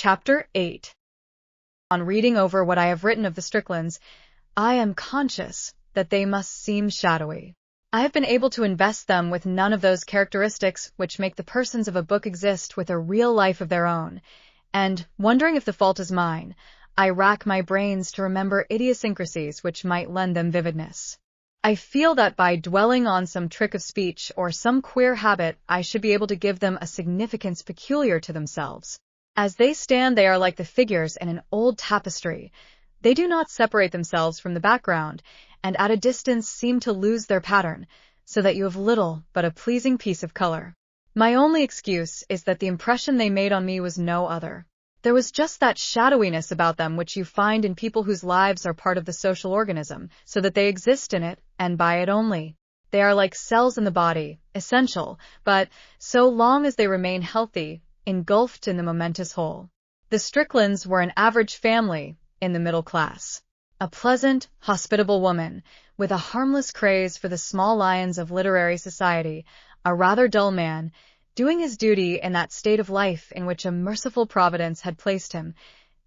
Chapter 8. On reading over what I have written of the Stricklands, I am conscious that they must seem shadowy. I have been able to invest them with none of those characteristics which make the persons of a book exist with a real life of their own, and, wondering if the fault is mine, I rack my brains to remember idiosyncrasies which might lend them vividness. I feel that by dwelling on some trick of speech or some queer habit, I should be able to give them a significance peculiar to themselves. As they stand, they are like the figures in an old tapestry. They do not separate themselves from the background, and at a distance seem to lose their pattern, so that you have little but a pleasing piece of color. My only excuse is that the impression they made on me was no other. There was just that shadowiness about them which you find in people whose lives are part of the social organism, so that they exist in it, and by it only. They are like cells in the body, essential, but, so long as they remain healthy, engulfed in the momentous whole. The Stricklands were an average family, in the middle class. A pleasant, hospitable woman, with a harmless craze for the small lions of literary society, a rather dull man, doing his duty in that state of life in which a merciful providence had placed him,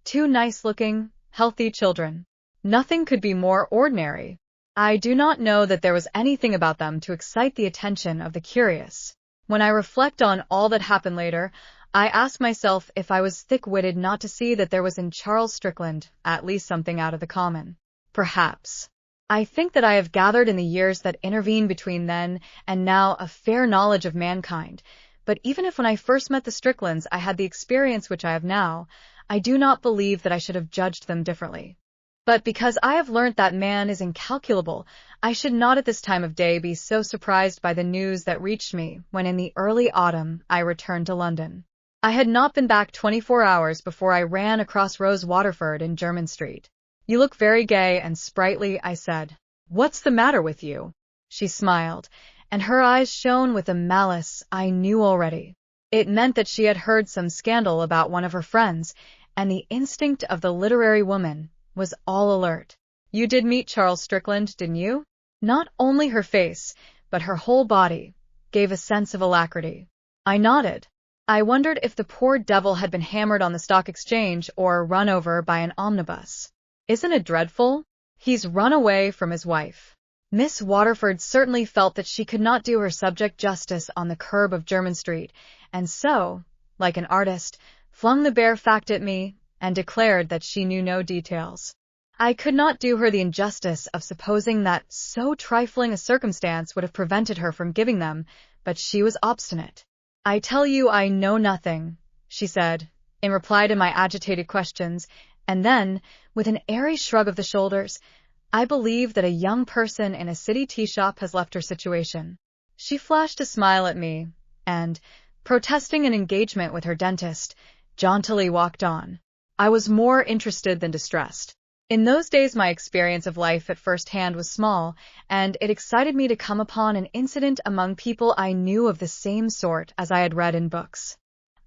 two nice-looking, healthy children. Nothing could be more ordinary. I do not know that there was anything about them to excite the attention of the curious. When I reflect on all that happened later, I ask myself if I was thick-witted not to see that there was in Charles Strickland at least something out of the common. Perhaps. I think that I have gathered in the years that intervene between then and now a fair knowledge of mankind, but even if when I first met the Stricklands I had the experience which I have now, I do not believe that I should have judged them differently. But because I have learnt that man is incalculable, I should not at this time of day be so surprised by the news that reached me when in the early autumn I returned to London. I had not been back 24 hours before I ran across Rose Waterford in Jermyn Street. "You look very gay and sprightly," I said. "What's the matter with you?" She smiled, and her eyes shone with a malice I knew already. It meant that she had heard some scandal about one of her friends, and the instinct of the literary woman was all alert. "You did meet Charles Strickland, didn't you?" Not only her face, but her whole body, gave a sense of alacrity. I nodded. I wondered if the poor devil had been hammered on the Stock Exchange or run over by an omnibus. "Isn't it dreadful? He's run away from his wife." Miss Waterford certainly felt that she could not do her subject justice on the curb of Jermyn Street, and so, like an artist, flung the bare fact at me and declared that she knew no details. I could not do her the injustice of supposing that so trifling a circumstance would have prevented her from giving them, but she was obstinate. "I tell you I know nothing," she said, in reply to my agitated questions, and then, with an airy shrug of the shoulders, "I believe that a young person in a city tea-shop has left her situation." She flashed a smile at me, and, protesting an engagement with her dentist, jauntily walked on. I was more interested than distressed. In those days my experience of life at first hand was small, and it excited me to come upon an incident among people I knew of the same sort as I had read in books.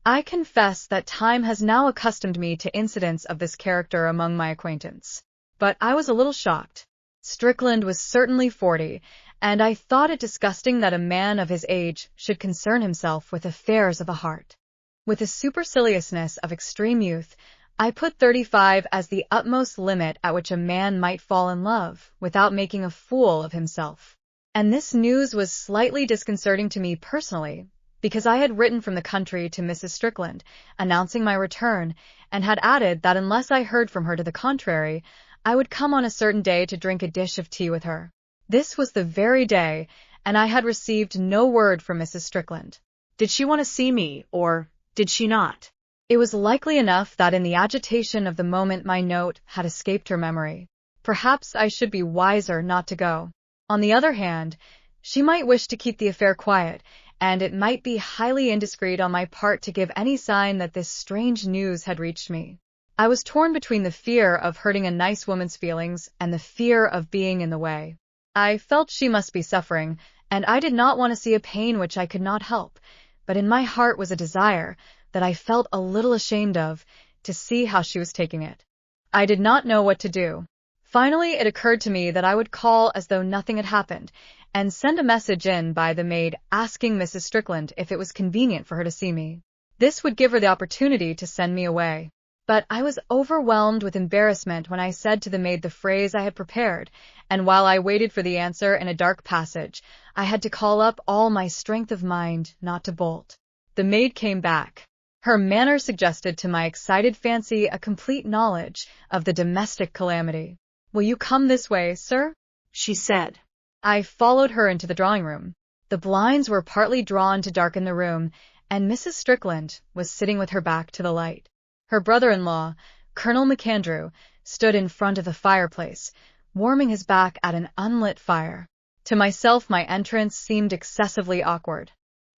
I confess that time has now accustomed me to incidents of this character among my acquaintance. But I was a little shocked. Strickland was certainly 40, and I thought it disgusting that a man of his age should concern himself with affairs of the heart. With the superciliousness of extreme youth, I put 35 as the utmost limit at which a man might fall in love without making a fool of himself. And this news was slightly disconcerting to me personally, because I had written from the country to Mrs. Strickland, announcing my return, and had added that unless I heard from her to the contrary, I would come on a certain day to drink a dish of tea with her. This was the very day, and I had received no word from Mrs. Strickland. Did she want to see me, or did she not? It was likely enough that in the agitation of the moment my note had escaped her memory. Perhaps I should be wiser not to go. On the other hand, she might wish to keep the affair quiet, and it might be highly indiscreet on my part to give any sign that this strange news had reached me. I was torn between the fear of hurting a nice woman's feelings and the fear of being in the way. I felt she must be suffering, and I did not want to see a pain which I could not help, but in my heart was a desire, that I felt a little ashamed of, to see how she was taking it. I did not know what to do. Finally, it occurred to me that I would call as though nothing had happened, and send a message in by the maid asking Mrs. Strickland if it was convenient for her to see me. This would give her the opportunity to send me away. But I was overwhelmed with embarrassment when I said to the maid the phrase I had prepared, and while I waited for the answer in a dark passage, I had to call up all my strength of mind not to bolt. The maid came back. Her manner suggested to my excited fancy a complete knowledge of the domestic calamity. "Will you come this way, sir?" she said. I followed her into the drawing room. The blinds were partly drawn to darken the room, and Mrs. Strickland was sitting with her back to the light. Her brother-in-law, Colonel McAndrew, stood in front of the fireplace, warming his back at an unlit fire. To myself, my entrance seemed excessively awkward.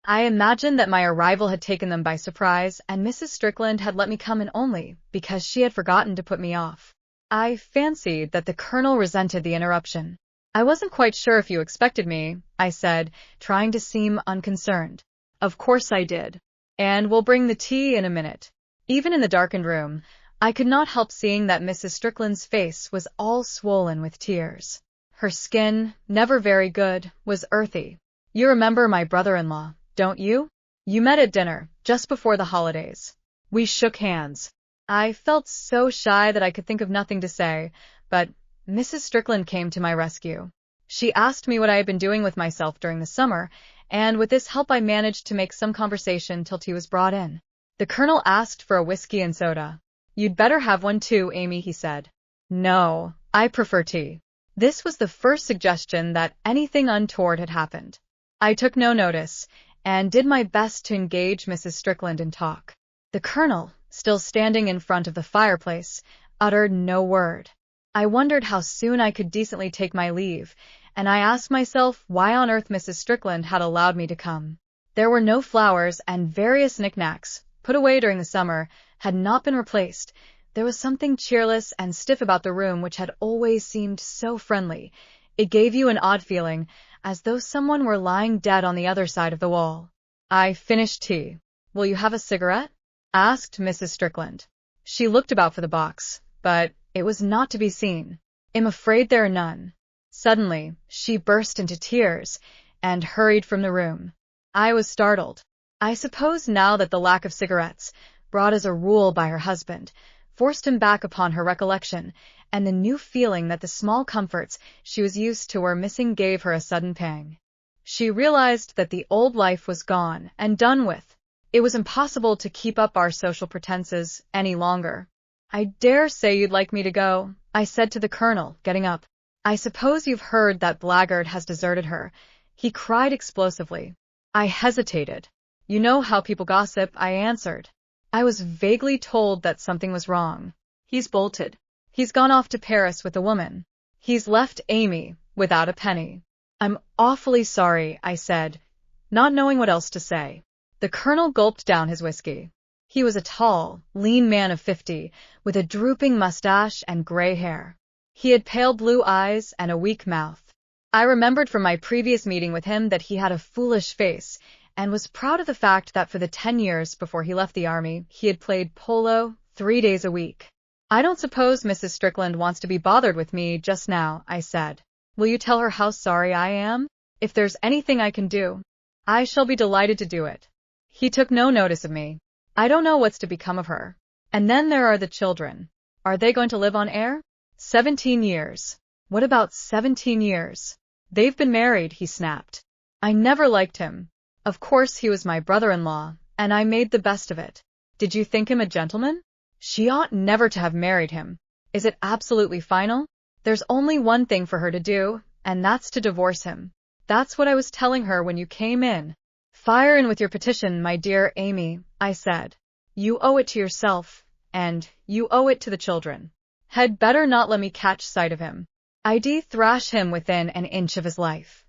I imagined that my arrival had taken them by surprise, and Mrs. Strickland had let me come in only because she had forgotten to put me off. I fancied that the Colonel resented the interruption. "I wasn't quite sure if you expected me," I said, trying to seem unconcerned. "Of course I did. And we'll bring the tea in a minute." Even in the darkened room, I could not help seeing that Mrs. Strickland's face was all swollen with tears. Her skin, never very good, was earthy. "You remember my brother-in-law, don't you? You met at dinner, just before the holidays." We shook hands. I felt so shy that I could think of nothing to say, but Mrs. Strickland came to my rescue. She asked me what I had been doing with myself during the summer, and with this help I managed to make some conversation till tea was brought in. The Colonel asked for a whiskey and soda. "You'd better have one too, Amy," he said. "No, I prefer tea." This was the first suggestion that anything untoward had happened. I took no notice, and did my best to engage Mrs. Strickland in talk. The Colonel, still standing in front of the fireplace, uttered no word. I wondered how soon I could decently take my leave, and I asked myself why on earth Mrs. Strickland had allowed me to come. There were no flowers, and various knickknacks, put away during the summer, had not been replaced. There was something cheerless and stiff about the room which had always seemed so friendly. It gave you an odd feeling, as though someone were lying dead on the other side of the wall. I finished tea. "Will you have a cigarette?" asked Mrs. Strickland. She looked about for the box, but it was not to be seen. "I'm afraid there are none." Suddenly, she burst into tears and hurried from the room. I was startled. I suppose now that the lack of cigarettes, brought as a rule by her husband, forced him back upon her recollection, and the new feeling that the small comforts she was used to were missing gave her a sudden pang. She realized that the old life was gone and done with. It was impossible to keep up our social pretenses any longer. "I dare say you'd like me to go," I said to the Colonel, getting up. "I suppose you've heard that blackguard has deserted her," he cried explosively. I hesitated. "You know how people gossip," I answered. I was vaguely told that something was wrong. "He's bolted. He's gone off to Paris with a woman. He's left Amy without a penny." "I'm awfully sorry," I said, not knowing what else to say. The Colonel gulped down his whiskey. He was a tall, lean man of 50, with a drooping mustache and gray hair. He had pale blue eyes and a weak mouth. I remembered from my previous meeting with him that he had a foolish face, and was proud of the fact that for the 10 years before he left the army, he had played polo 3 days a week. "I don't suppose Mrs. Strickland wants to be bothered with me just now," I said. "Will you tell her how sorry I am? If there's anything I can do, I shall be delighted to do it." He took no notice of me. "I don't know what's to become of her. And then there are the children. Are they going to live on air? 17 years. What about 17 years? They've been married," he snapped. I never liked him. Of course he was my brother-in-law, and I made the best of it. "Did you think him a gentleman?" "She ought never to have married him." "Is it absolutely final?" "There's only one thing for her to do, and that's to divorce him." "That's what I was telling her when you came in." "Fire in with your petition, my dear Amy," I said. "You owe it to yourself, and you owe it to the children. Had better not let me catch sight of him. I'd thrash him within an inch of his life."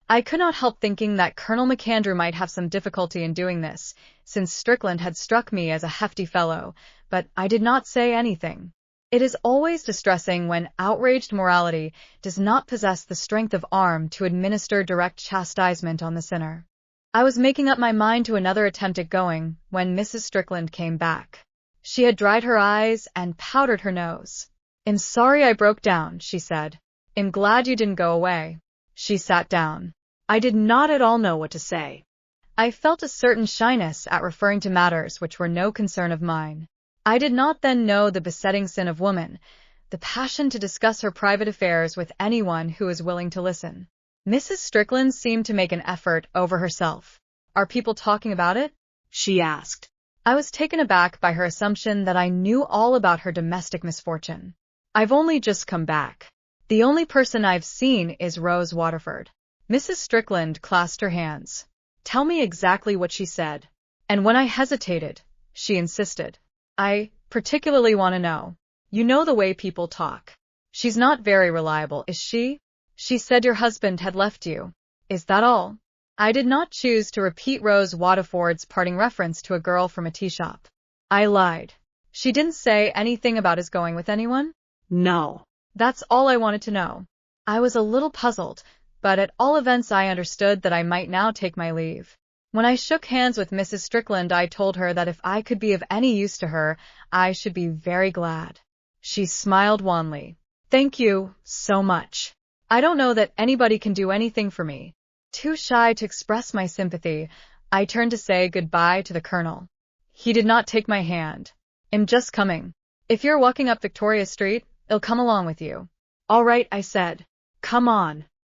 I could not help thinking that Colonel McAndrew might have some difficulty in doing this, since Strickland had struck me as a hefty fellow, but I did not say anything. It is always distressing when outraged morality does not possess the strength of arm to administer direct chastisement on the sinner. I was making up my mind to another attempt at going when Mrs. Strickland came back. She had dried her eyes and powdered her nose. "I'm sorry I broke down," she said. "I'm glad you didn't go away." She sat down. I did not at all know what to say. I felt a certain shyness at referring to matters which were no concern of mine. I did not then know the besetting sin of woman, the passion to discuss her private affairs with anyone who was willing to listen. Mrs. Strickland seemed to make an effort over herself. Are people talking about it? She asked. I was taken aback by her assumption that I knew all about her domestic misfortune. I've only just come back. The only person I've seen is Rose Waterford. Mrs. Strickland clasped her hands. Tell me exactly what she said. And when I hesitated, she insisted. I particularly want to know. You know the way people talk. She's not very reliable, is she? She said your husband had left you. Is that all? I did not choose to repeat Rose Waterford's parting reference to a girl from a tea shop. I lied. She didn't say anything about his going with anyone? No. That's all I wanted to know. I was a little puzzled, but at all events I understood that I might now take my leave. When I shook hands with Mrs. Strickland, I told her that if I could be of any use to her, I should be very glad. She smiled wanly. Thank you so much. I don't know that anybody can do anything for me. Too shy to express my sympathy, I turned to say goodbye to the Colonel. He did not take my hand. I'm just coming. If you're walking up Victoria Street, I'll come along with you. All right, I said. Come on.